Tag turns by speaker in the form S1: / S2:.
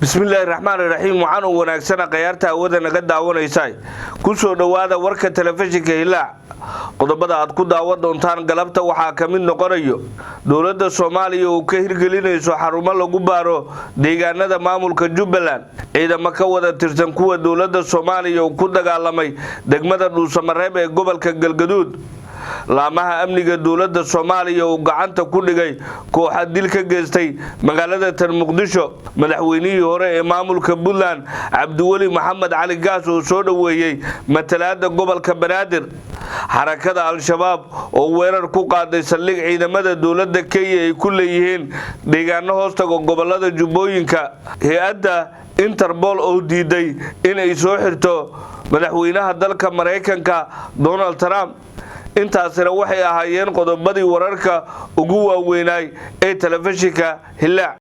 S1: Bismillahirrahmanirrahim waxaan u wanaagsanaa qiyaarta awada naga daawanaysay ku soo dhawaada warka telefishinka Hilaac qodobada aad ku daawan doontaan galabta waxa ka mid noqonayo dawladda Soomaaliya oo ka hirgelinayso xarumo lagu baaro deegaanada maamulka Jubbaland ciidamo ka wada tirsan kuwa dawladda Soomaaliya oo ku dagaalamay degmada Dhuusamareeb ee gobolka Galgaduud laamaha amniga dawladda Soomaaliya oo gacanta ku dhigay kooxo dil ka geystay magaalada Muqdisho madaxweynihii hore ee maamulka Puntland Cabdiweli Maxamed Cali Gaas oo soo dhaweeyay matalaada gobolka Banaadir xarakada al-shabaab oo weerar ku qaaday saldhig ciidamada dawladda Kenya ay ku leeyihiin deegaano hoostaga gobolada Jubbooyinka hay'adda Interpol oo diiday in ay soo xirto madaxweynaha dalka Mareykanka Donald Trump intaasina waxay ahaayeen qodobadii wararka ugu waaweynay ee telefishinka Hilaac